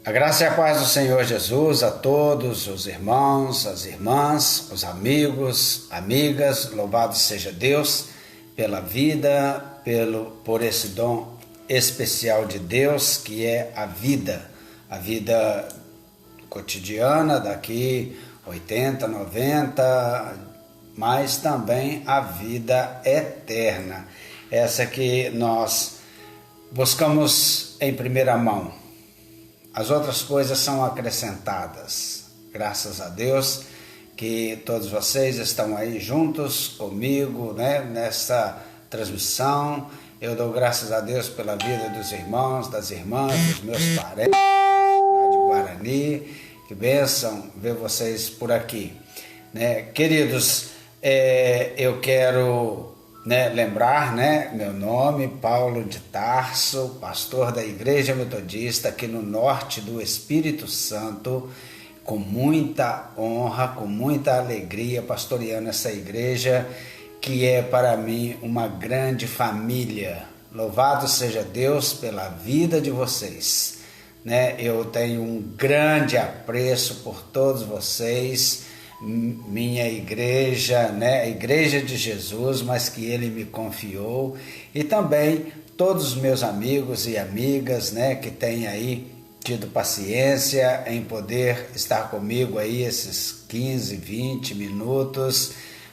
A graça e a paz do Senhor Jesus a todos os irmãos, as irmãs, os amigos, amigas, louvado seja Deus pela vida, por esse dom especial de Deus que é a vida cotidiana daqui 80, 90, mas também a vida eterna, essa que nós buscamos em primeira mão. As outras coisas são acrescentadas. Graças a Deus que todos vocês estão aí juntos comigo, nessa transmissão. Eu dou graças a Deus pela vida dos irmãos, das irmãs, dos meus parentes lá de Guarani. Que bênção ver vocês por aqui. Queridos, eu quero lembrar, meu nome, Paulo de Tarso, pastor da Igreja Metodista aqui no norte do Espírito Santo, com muita honra, com muita alegria, pastoreando essa igreja que é para mim uma grande família. Louvado seja Deus pela vida de vocês. Eu tenho um grande apreço por todos vocês, minha igreja, a Igreja de Jesus, mas que Ele me confiou, e também todos os meus amigos e amigas, que têm aí tido paciência em poder estar comigo aí esses 15, 20 minutos.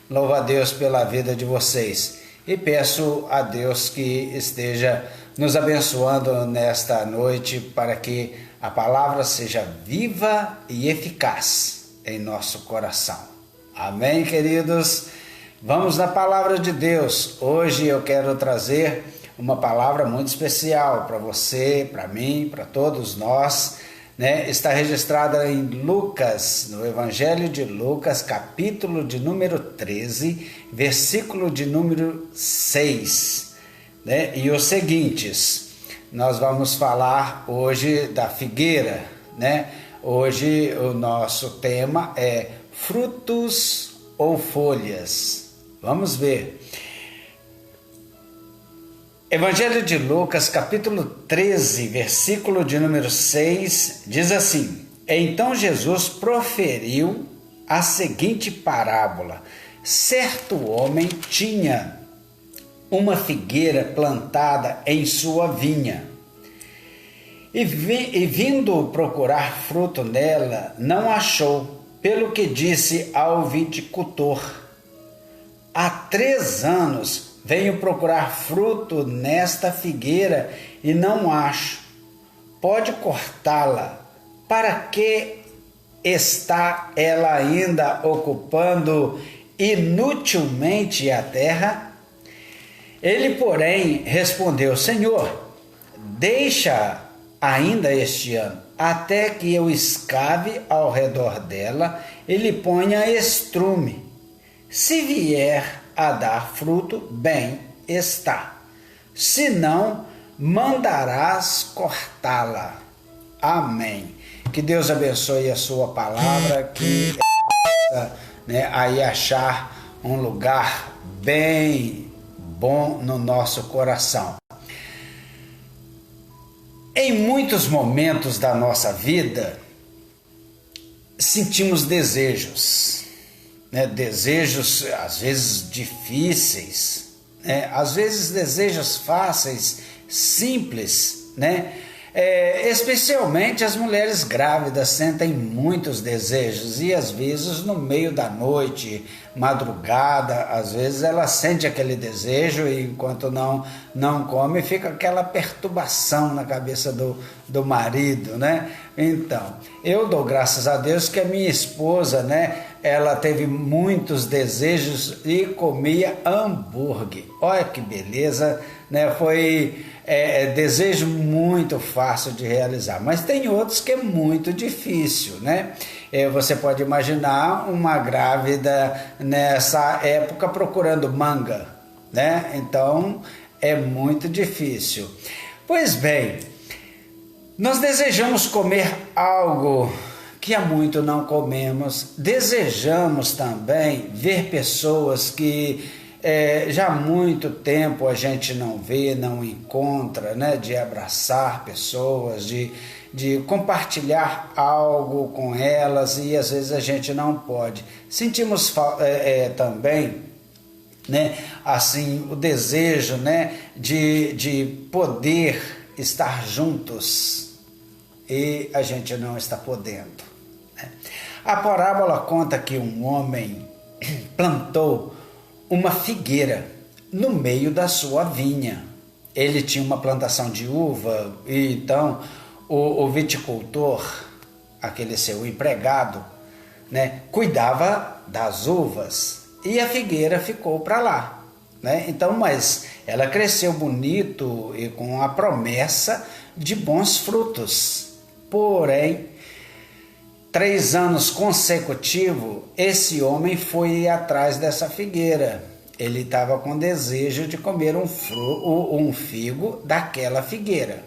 Louvo a Deus pela vida de vocês e peço a Deus que esteja nos abençoando nesta noite para que a palavra seja viva e eficaz em nosso coração. Amém, queridos? Vamos na palavra de Deus. Hoje eu quero trazer uma palavra muito especial para você, para mim, para todos nós, Está registrada em Lucas, no Evangelho de Lucas, capítulo de número 13, versículo de número 6, E os seguintes: nós vamos falar hoje da figueira, Hoje o nosso tema é frutos ou folhas. Vamos ver. Evangelho de Lucas, capítulo 13, versículo de número 6, diz assim: Então Jesus proferiu a seguinte parábola. Certo homem tinha uma figueira plantada em sua vinha. E vindo procurar fruto nela, não achou, pelo que disse ao viticultor: Há 3 anos venho procurar fruto nesta figueira e não acho. Pode cortá-la. Para que está ela ainda ocupando inutilmente a terra? Ele, porém, respondeu: Senhor, deixa ainda este ano, até que eu escave ao redor dela e lhe ponha estrume. Se vier a dar fruto, bem está. Se não, mandarás cortá-la. Amém. Que Deus abençoe a sua palavra, que aí achar um lugar bem bom no nosso coração. Em muitos momentos da nossa vida, sentimos desejos, desejos às vezes difíceis, às vezes desejos fáceis, simples, especialmente as mulheres grávidas sentem muitos desejos e às vezes no meio da noite, madrugada, às vezes ela sente aquele desejo e enquanto não come fica aquela perturbação na cabeça do marido, Então, eu dou graças a Deus que a minha esposa, ela teve muitos desejos e comia hambúrguer. Olha que beleza, Foi desejo muito fácil de realizar, mas tem outros que é muito difícil, Você pode imaginar uma grávida nessa época procurando manga, Então é muito difícil. Pois bem, nós desejamos comer algo que há muito não comemos, desejamos também ver pessoas que Já há muito tempo a gente não vê, não encontra, né, de abraçar pessoas, de compartilhar algo com elas, e às vezes a gente não pode. Sentimos também, né, assim, o desejo, né, de poder estar juntos, e a gente não está podendo, né? A parábola conta que um homem plantou uma figueira no meio da sua vinha. Ele tinha uma plantação de uva, e então o viticultor, aquele seu empregado, né, cuidava das uvas, e a figueira ficou para lá, né? Então, mas ela cresceu bonito e com a promessa de bons frutos. Porém, 3 anos consecutivos, esse homem foi atrás dessa figueira. Ele estava com desejo de comer um figo daquela figueira,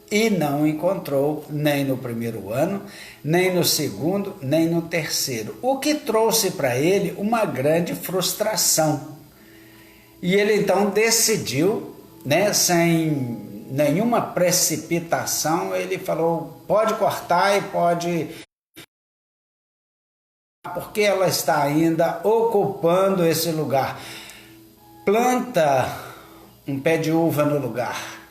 e não encontrou nem no primeiro ano, nem no segundo, nem no terceiro, o que trouxe para ele uma grande frustração. E ele então decidiu, né, sem nenhuma precipitação, ele falou: pode cortar e pode, porque ela está ainda ocupando esse lugar. Planta um pé de uva no lugar.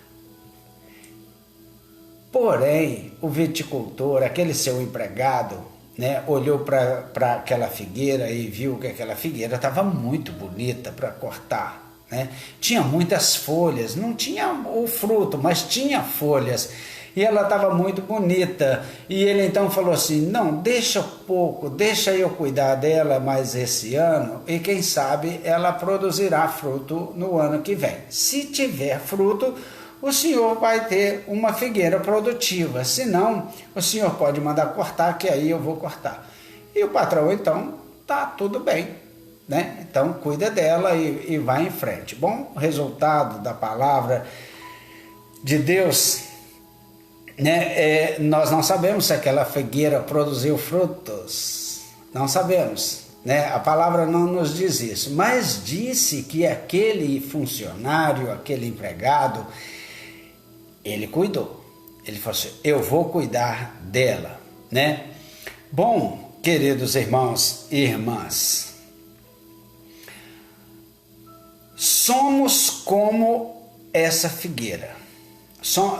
Porém, o viticultor, aquele seu empregado, né, olhou para aquela figueira e viu que aquela figueira estava muito bonita para cortar, né? Tinha muitas folhas, não tinha o fruto, mas tinha folhas, e ela estava muito bonita. E ele então falou assim: não, deixa pouco, deixa eu cuidar dela mais esse ano, e quem sabe ela produzirá fruto no ano que vem. Se tiver fruto, o senhor vai ter uma figueira produtiva. Se não, o senhor pode mandar cortar, que aí eu vou cortar. E o patrão então: tá tudo bem, né? Então cuida dela e vai em frente. Bom, o resultado da palavra de Deus, né, nós não sabemos se aquela figueira produziu frutos, não sabemos, né? A palavra não nos diz isso, mas disse que aquele funcionário, aquele empregado, ele cuidou. Ele falou assim: eu vou cuidar dela, né? Bom, queridos irmãos e irmãs, somos como essa figueira.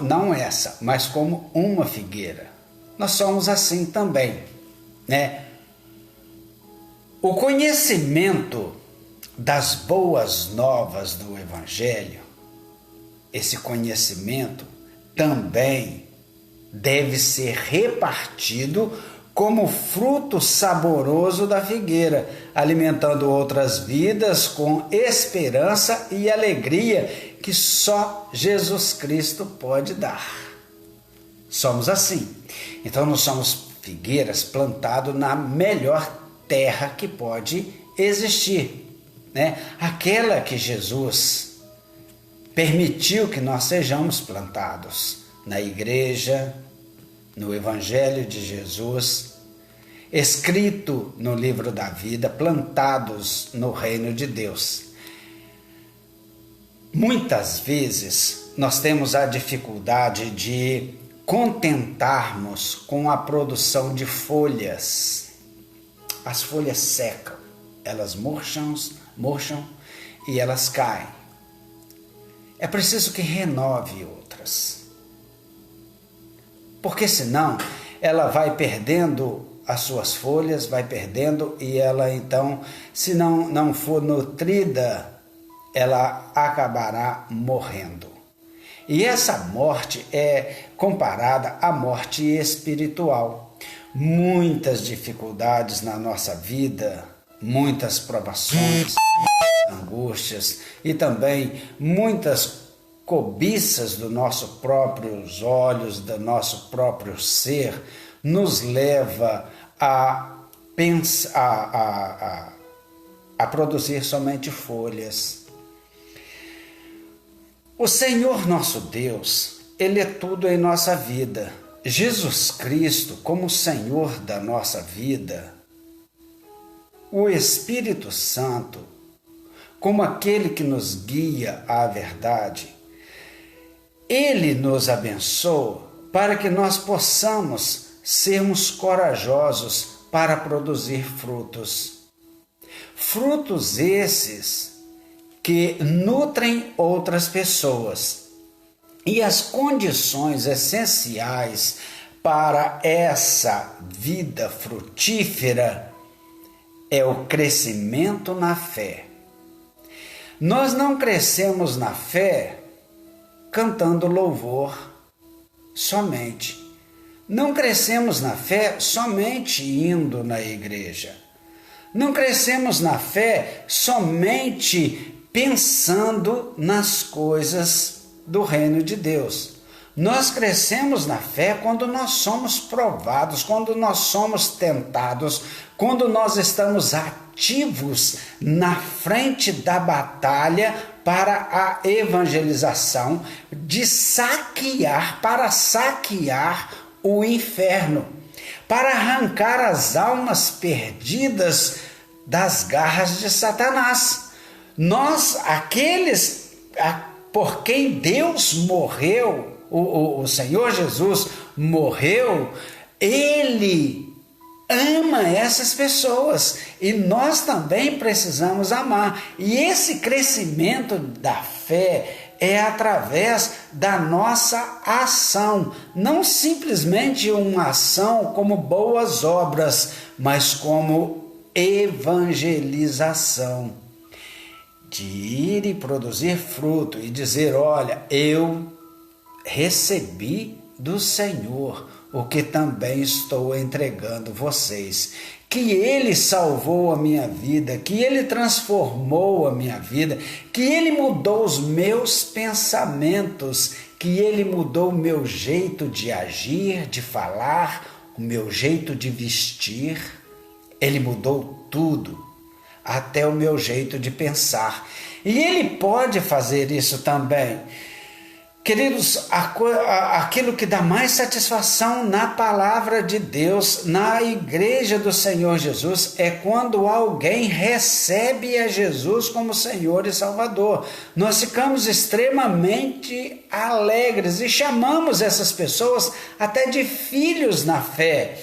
Não essa, mas como uma figueira. Nós somos assim também, né? O conhecimento das boas novas do Evangelho, esse conhecimento também deve ser repartido como fruto saboroso da figueira, alimentando outras vidas com esperança e alegria que só Jesus Cristo pode dar. Somos assim. Então nós somos figueiras plantadas na melhor terra que pode existir, né? Aquela que Jesus permitiu que nós sejamos plantados na igreja, no Evangelho de Jesus, escrito no livro da vida, plantados no reino de Deus. Muitas vezes nós temos a dificuldade de contentarmos com a produção de folhas. As folhas secam, elas murcham e elas caem. É preciso que renove outras, porque senão ela vai perdendo as suas folhas, vai perdendo, e ela então, se não for nutrida, ela acabará morrendo. E essa morte é comparada à morte espiritual. Muitas dificuldades na nossa vida, muitas provações, angústias e também muitas cobiças dos nossos próprios olhos, do nosso próprio ser, nos leva a pensar, a produzir somente folhas. O Senhor nosso Deus, Ele é tudo em nossa vida. Jesus Cristo como Senhor da nossa vida, o Espírito Santo como aquele que nos guia à verdade. Ele nos abençoa para que nós possamos sermos corajosos para produzir frutos. Frutos esses que nutrem outras pessoas. E as condições essenciais para essa vida frutífera é o crescimento na fé. Nós não crescemos na fé cantando louvor somente. Não crescemos na fé somente indo na igreja. Não crescemos na fé somente pensando nas coisas do reino de Deus. Nós crescemos na fé quando nós somos provados, quando nós somos tentados, quando nós estamos ativos na frente da batalha para a evangelização, para saquear o inferno, para arrancar as almas perdidas das garras de Satanás. Nós, aqueles por quem Deus morreu, o Senhor Jesus morreu, Ele ama essas pessoas e nós também precisamos amar. E esse crescimento da fé é através da nossa ação, não simplesmente uma ação como boas obras, mas como evangelização, de ir e produzir fruto e dizer: olha, eu recebi do Senhor o que também estou entregando vocês, que Ele salvou a minha vida, que Ele transformou a minha vida, que Ele mudou os meus pensamentos, que Ele mudou o meu jeito de agir, de falar, o meu jeito de vestir. Ele mudou tudo, até o meu jeito de pensar. E Ele pode fazer isso também. Queridos, aquilo que dá mais satisfação na palavra de Deus, na igreja do Senhor Jesus, é quando alguém recebe a Jesus como Senhor e Salvador. Nós ficamos extremamente alegres e chamamos essas pessoas até de filhos na fé.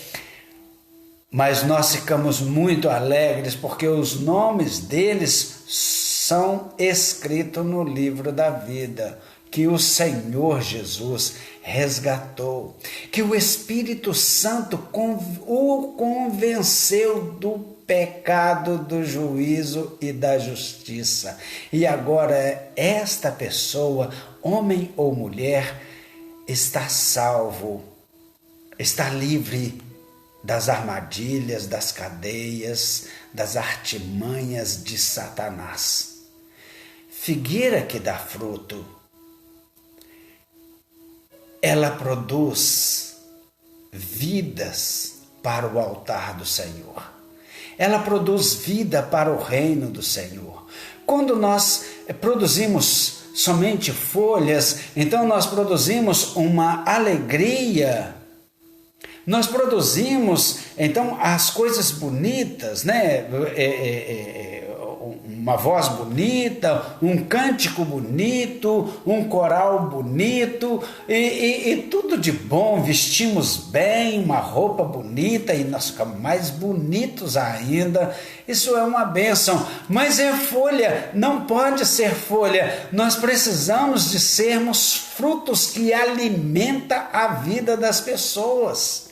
Mas nós ficamos muito alegres porque os nomes deles são escritos no livro da vida, que o Senhor Jesus resgatou, que o Espírito Santo o convenceu do pecado, do juízo e da justiça. E agora esta pessoa, homem ou mulher, está salvo, está livre das armadilhas, das cadeias, das artimanhas de Satanás. Figueira que dá fruto, ela produz vidas para o altar do Senhor. Ela produz vida para o reino do Senhor. Quando nós produzimos somente folhas, então nós produzimos uma alegria. Nós produzimos, então, as coisas bonitas, né? Uma voz bonita, um cântico bonito, um coral bonito e tudo de bom. Vestimos bem, uma roupa bonita e nós ficamos mais bonitos ainda. Isso é uma bênção, mas é folha, não pode ser folha. Nós precisamos de sermos frutos que alimentam a vida das pessoas,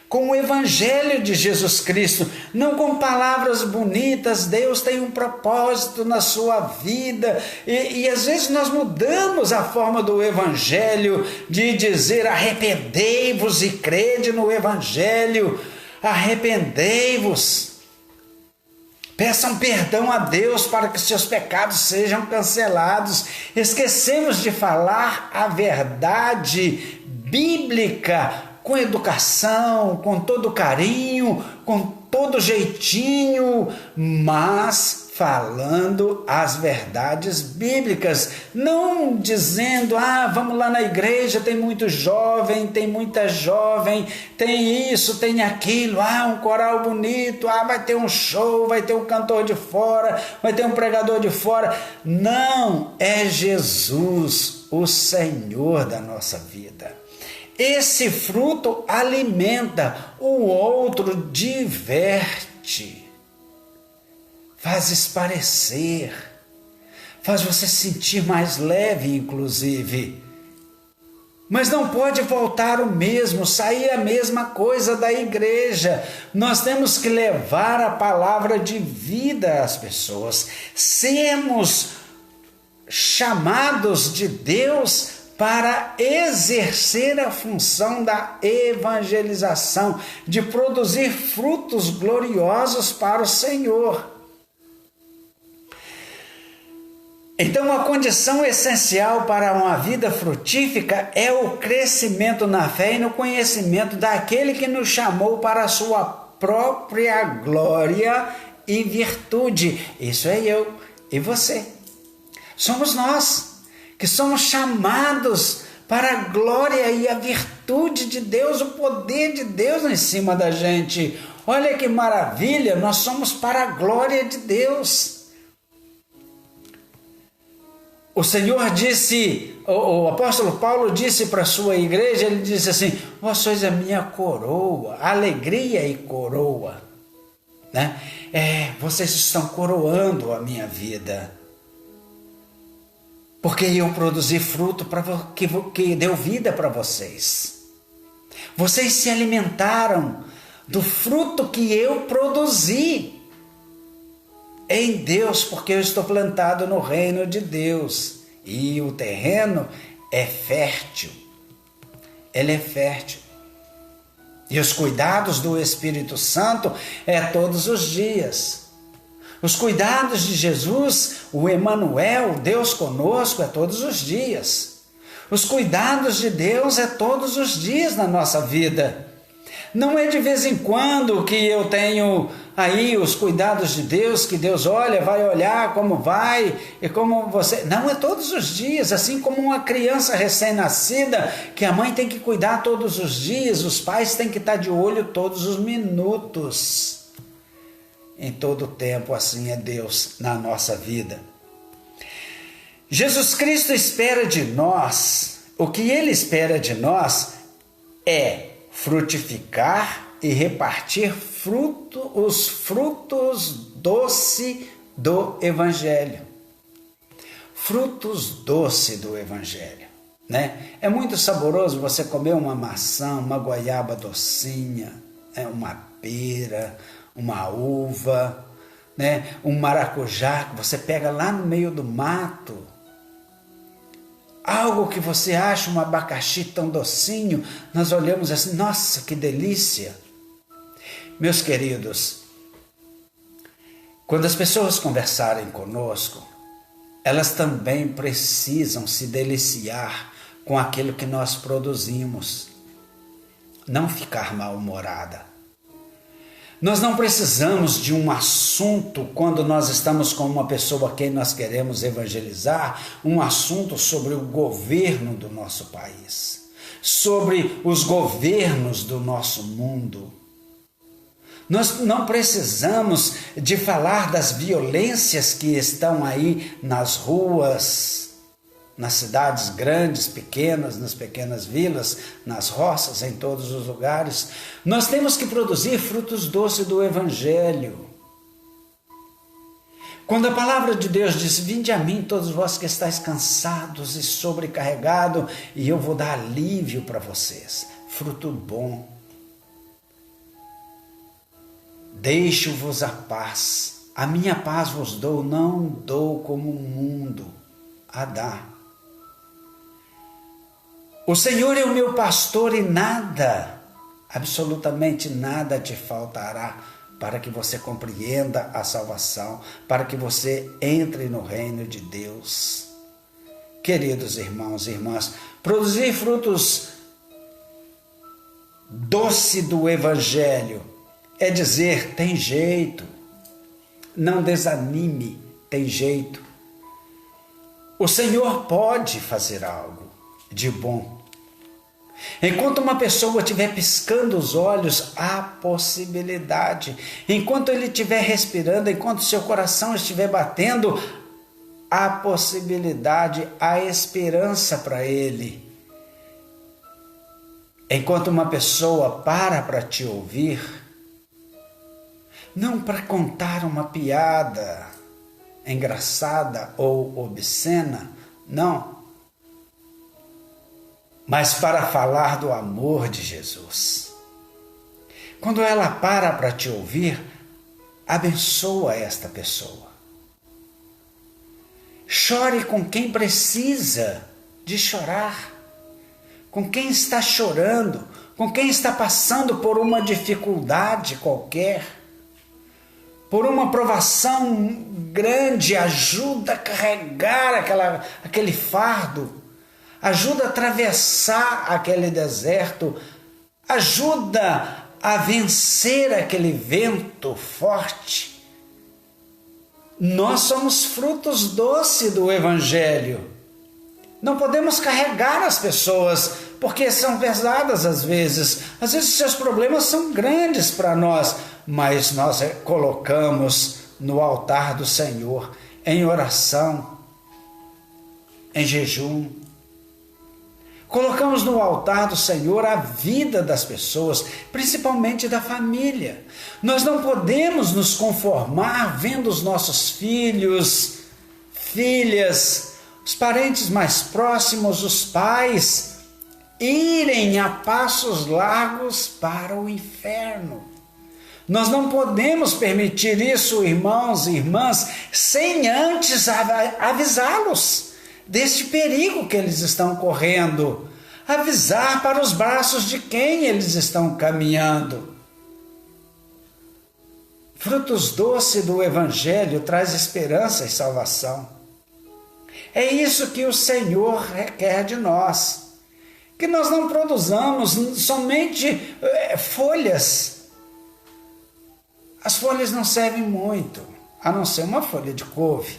com o Evangelho de Jesus Cristo, não com palavras bonitas. Deus tem um propósito na sua vida e às vezes nós mudamos a forma do Evangelho de dizer: arrependei-vos e crede no Evangelho, arrependei-vos, peçam perdão a Deus para que seus pecados sejam cancelados. Esquecemos de falar a verdade bíblica com educação, com todo carinho, com todo jeitinho, mas falando as verdades bíblicas, não dizendo, vamos lá na igreja, tem muito jovem, tem muita jovem, tem isso, tem aquilo, um coral bonito, vai ter um show, vai ter um cantor de fora, vai ter um pregador de fora. Não, é Jesus, o Senhor da nossa vida. Esse fruto alimenta, o outro diverte, faz esparecer, faz você sentir mais leve, inclusive. Mas não pode voltar o mesmo, sair a mesma coisa da igreja. Nós temos que levar a palavra de vida às pessoas. Sermos chamados de Deus para exercer a função da evangelização, de produzir frutos gloriosos para o Senhor. Então, a condição essencial para uma vida frutífica é o crescimento na fé e no conhecimento daquele que nos chamou para a sua própria glória e virtude. Isso é eu e você. Somos nós que somos chamados para a glória e a virtude de Deus, o poder de Deus em cima da gente. Olha que maravilha, nós somos para a glória de Deus. O Senhor disse, o apóstolo Paulo disse para a sua igreja, ele disse assim, vós sois a minha coroa, alegria e coroa, né? Vocês estão coroando a minha vida, porque eu produzi fruto que deu vida para vocês. Vocês se alimentaram do fruto que eu produzi em Deus, porque eu estou plantado no reino de Deus e o terreno é fértil, ele é fértil. E os cuidados do Espírito Santo é todos os dias. Os cuidados de Jesus, o Emanuel, Deus conosco, é todos os dias. Os cuidados de Deus é todos os dias na nossa vida. Não é de vez em quando que eu tenho aí os cuidados de Deus, que Deus olha, vai olhar como vai e como você... Não, é todos os dias, assim como uma criança recém-nascida, que a mãe tem que cuidar todos os dias, os pais têm que estar de olho todos os minutos. Em todo o tempo, assim é Deus na nossa vida. Jesus Cristo espera de nós, o que Ele espera de nós é frutificar e repartir os frutos doce do Evangelho. Frutos doce do Evangelho, né? É muito saboroso você comer uma maçã, uma goiaba docinha, uma pera, uma uva, né? Um maracujá que você pega lá no meio do mato. Algo que você acha, um abacaxi tão docinho, nós olhamos assim, nossa, que delícia. Meus queridos, quando as pessoas conversarem conosco, elas também precisam se deliciar com aquilo que nós produzimos, não ficar mal-humorada. Nós não precisamos de um assunto quando nós estamos com uma pessoa a quem nós queremos evangelizar, um assunto sobre o governo do nosso país, sobre os governos do nosso mundo. Nós não precisamos de falar das violências que estão aí nas ruas, nas cidades grandes, pequenas, nas pequenas vilas, nas roças, em todos os lugares. Nós temos que produzir frutos doces do Evangelho. Quando a palavra de Deus diz, vinde a mim todos vós que estáis cansados e sobrecarregados, e eu vou dar alívio para vocês. Fruto bom. Deixo-vos a paz. A minha paz vos dou, não dou como o mundo a dar. O Senhor é o meu pastor e nada, absolutamente nada te faltará para que você compreenda a salvação, para que você entre no reino de Deus. Queridos irmãos e irmãs, produzir frutos doce do Evangelho é dizer: tem jeito, não desanime, tem jeito. O Senhor pode fazer algo de bom. Enquanto uma pessoa estiver piscando os olhos, há possibilidade. Enquanto ele estiver respirando, enquanto seu coração estiver batendo, há possibilidade, há esperança para ele. Enquanto uma pessoa para te ouvir, não para contar uma piada engraçada ou obscena, não, mas para falar do amor de Jesus. Quando ela para te ouvir, abençoa esta pessoa. Chore com quem precisa de chorar, com quem está chorando, com quem está passando por uma dificuldade qualquer, por uma provação grande. Ajuda a carregar aquele fardo, ajuda a atravessar aquele deserto, ajuda a vencer aquele vento forte. Nós somos frutos doces do Evangelho. Não podemos carregar as pessoas, porque são pesadas às vezes. Às vezes seus problemas são grandes para nós, mas nós colocamos no altar do Senhor, em oração, em jejum. Colocamos no altar do Senhor a vida das pessoas, principalmente da família. Nós não podemos nos conformar vendo os nossos filhos, filhas, os parentes mais próximos, os pais, irem a passos largos para o inferno. Nós não podemos permitir isso, irmãos e irmãs, sem antes avisá-los deste perigo que eles estão correndo, avisar para os braços de quem eles estão caminhando. Frutos doces do Evangelho traz esperança e salvação. É isso que o Senhor requer de nós, que nós não produzamos somente folhas. As folhas não servem muito, a não ser uma folha de couve,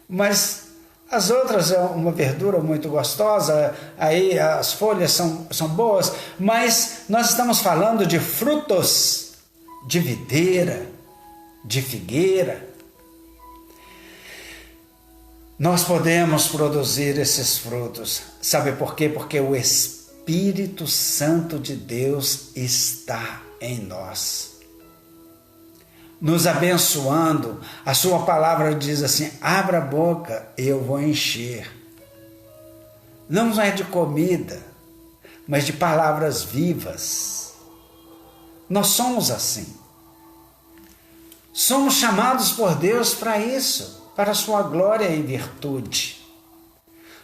mas as outras é uma verdura muito gostosa, aí as folhas são boas, mas nós estamos falando de frutos de videira, de figueira. Nós podemos produzir esses frutos. Sabe por quê? Porque o Espírito Santo de Deus está em nós, nos abençoando. A sua palavra diz assim: abra a boca, eu vou encher. Não é de comida, mas de palavras vivas. Nós somos assim. Somos chamados por Deus para isso, para a sua glória e virtude.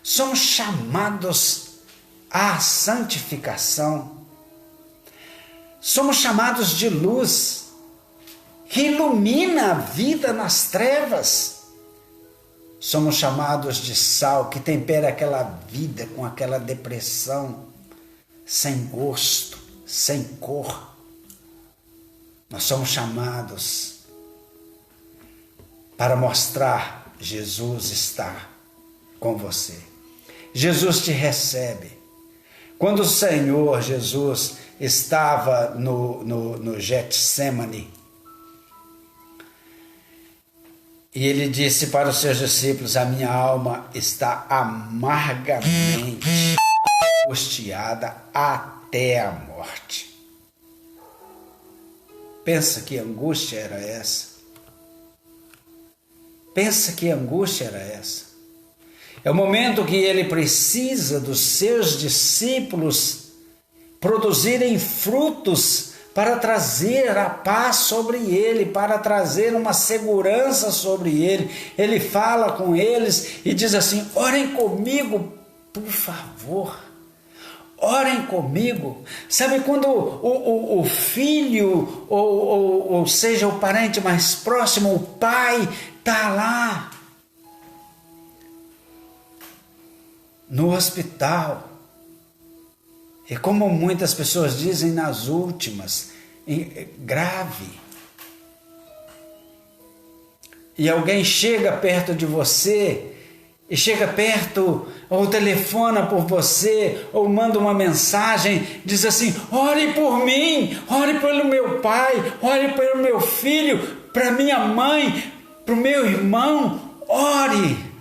Somos chamados à santificação. Somos chamados de luz, que ilumina a vida nas trevas. Somos chamados de sal, que tempera aquela vida com aquela depressão, sem gosto, sem cor. Nós somos chamados para mostrar: Jesus está com você. Jesus te recebe. Quando o Senhor Jesus estava no Getsemane, e ele disse para os seus discípulos: a minha alma está amargamente angustiada até a morte. Pensa que angústia era essa? Pensa que angústia era essa? É o momento que ele precisa dos seus discípulos produzirem frutos para trazer a paz sobre ele, para trazer uma segurança sobre ele. Ele fala com eles e diz assim: orem comigo, por favor. Orem comigo. Sabe quando o filho, ou seja, o parente mais próximo, o pai, está lá no hospital, E como muitas pessoas dizem nas últimas, grave. E alguém chega perto de você, e chega perto, ou telefona por você, ou manda uma mensagem, diz assim: ore por mim, ore pelo meu pai, ore pelo meu filho, para minha mãe, para o meu irmão, ore.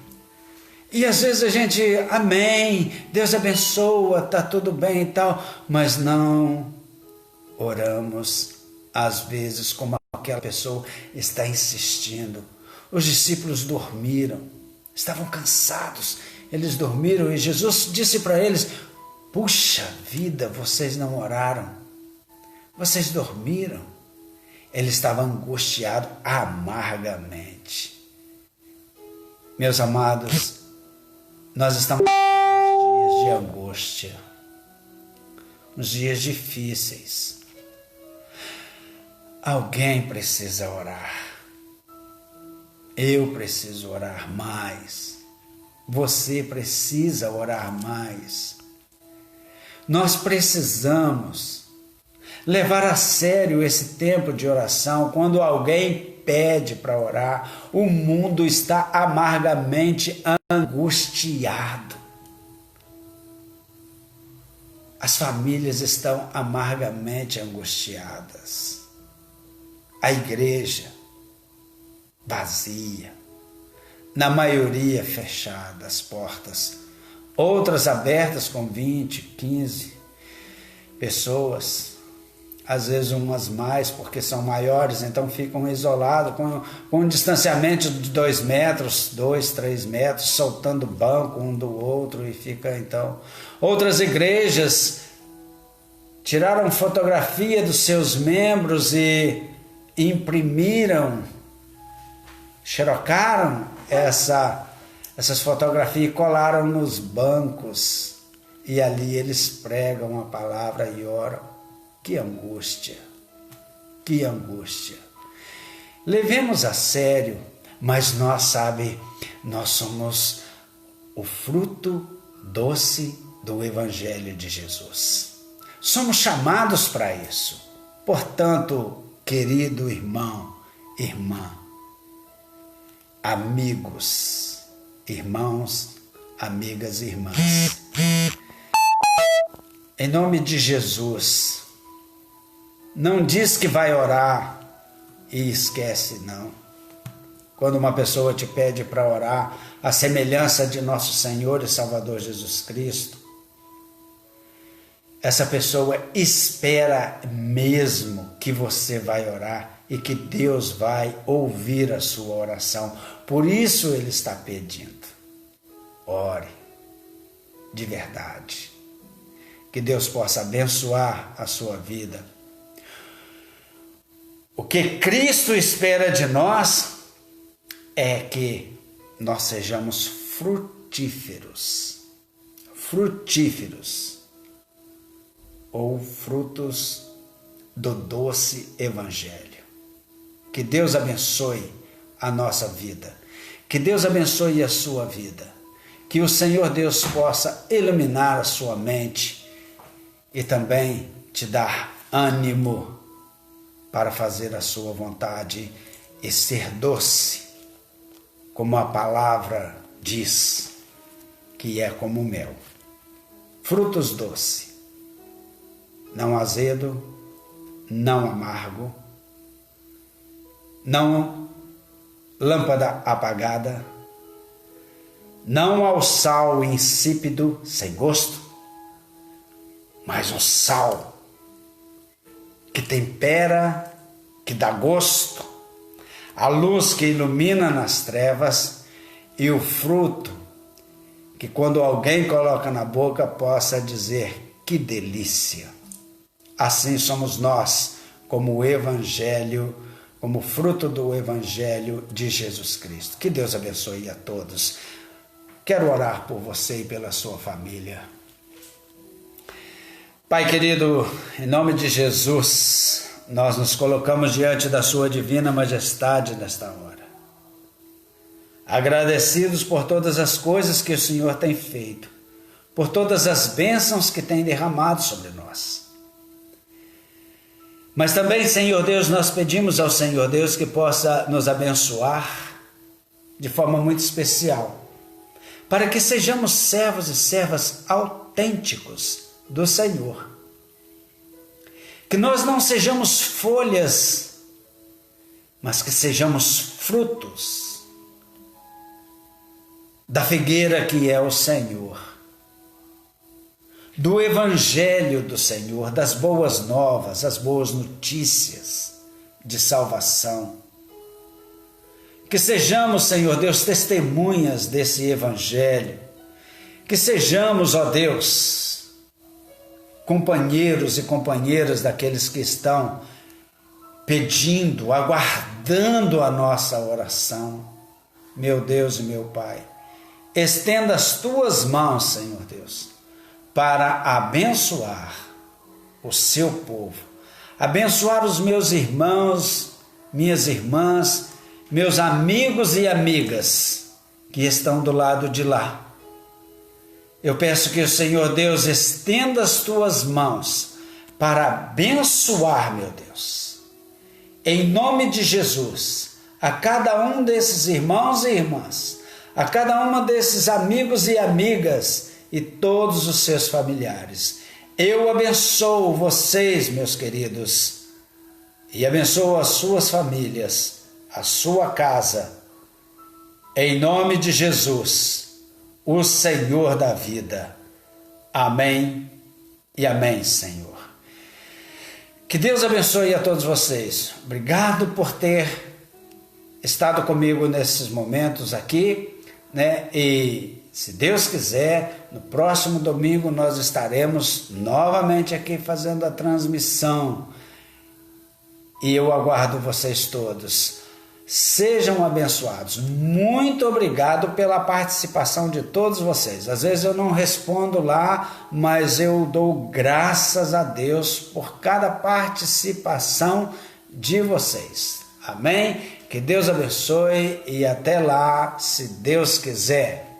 E às vezes a gente, amém, Deus abençoa, está tudo bem e tal, mas não oramos às vezes como aquela pessoa está insistindo. Os discípulos dormiram, estavam cansados, eles dormiram e Jesus disse para eles: puxa vida, vocês não oraram, vocês dormiram. Ele estava angustiado amargamente. Meus amados, nós estamos nos dias de angústia, nos dias difíceis. Alguém precisa orar. Eu preciso orar mais. Você precisa orar mais. Nós precisamos levar a sério esse tempo de oração. Quando alguém pede para orar, o mundo está amargamente angustiado. As famílias estão amargamente angustiadas. A igreja vazia, na maioria fechada as portas, outras abertas com 20, 15 pessoas. Às vezes umas mais, porque são maiores, então ficam isolados, com um distanciamento de 2 metros, 2, 3 metros, soltando banco um do outro, e fica então. Outras igrejas tiraram fotografia dos seus membros e imprimiram, xerocaram essas fotografias e colaram nos bancos, e ali eles pregam a palavra e oram. Que angústia, que angústia. Levemos a sério, mas nós somos o fruto doce do Evangelho de Jesus. Somos chamados para isso. Portanto, querido irmão, irmã, amigos, irmãos, amigas e irmãs, em nome de Jesus, não diz que vai orar e esquece, não. Quando uma pessoa te pede para orar, a semelhança de nosso Senhor e Salvador Jesus Cristo, essa pessoa espera mesmo que você vai orar e que Deus vai ouvir a sua oração. Por isso ele está pedindo. Ore de verdade. Que Deus possa abençoar a sua vida. O que Cristo espera de nós é que nós sejamos frutíferos. Frutíferos. Ou frutos do doce Evangelho. Que Deus abençoe a nossa vida. Que Deus abençoe a sua vida. Que o Senhor Deus possa iluminar a sua mente e também te dar ânimo para fazer a sua vontade e ser doce, como a palavra diz, que é como mel. Frutos doces, não azedo, não amargo, não lâmpada apagada, não ao sal insípido, sem gosto, mas um sal que tempera, que dá gosto, a luz que ilumina nas trevas e o fruto que quando alguém coloca na boca possa dizer: que delícia! Assim somos nós, como o Evangelho, como fruto do Evangelho de Jesus Cristo. Que Deus abençoe a todos. Quero orar por você e pela sua família. Pai querido, em nome de Jesus, nós nos colocamos diante da sua divina majestade nesta hora. Agradecidos por todas as coisas que o Senhor tem feito, por todas as bênçãos que tem derramado sobre nós. Mas também, Senhor Deus, nós pedimos ao Senhor Deus que possa nos abençoar de forma muito especial, para que sejamos servos e servas autênticos do Senhor. Que nós não sejamos folhas, mas que sejamos frutos da figueira que é o Senhor, do Evangelho do Senhor, das boas novas, as boas notícias de salvação. Que sejamos, Senhor Deus, testemunhas desse Evangelho. Que sejamos, ó Deus, companheiros e companheiras daqueles que estão pedindo, aguardando a nossa oração. Meu Deus e meu Pai, estenda as tuas mãos, Senhor Deus, para abençoar o seu povo, abençoar os meus irmãos, minhas irmãs, meus amigos e amigas que estão do lado de lá. Eu peço que o Senhor Deus estenda as tuas mãos para abençoar, meu Deus, em nome de Jesus, a cada um desses irmãos e irmãs, a cada uma desses amigos e amigas e todos os seus familiares. Eu abençoo vocês, meus queridos, e abençoo as suas famílias, a sua casa, em nome de Jesus, o Senhor da vida. Amém e amém, Senhor. Que Deus abençoe a todos vocês. Obrigado por ter estado comigo nesses momentos aqui, né? E se Deus quiser, no próximo domingo nós estaremos novamente aqui fazendo a transmissão. E eu aguardo vocês todos. Sejam abençoados. Muito obrigado pela participação de todos vocês. Às vezes eu não respondo lá, mas eu dou graças a Deus por cada participação de vocês. Amém? Que Deus abençoe e até lá, se Deus quiser.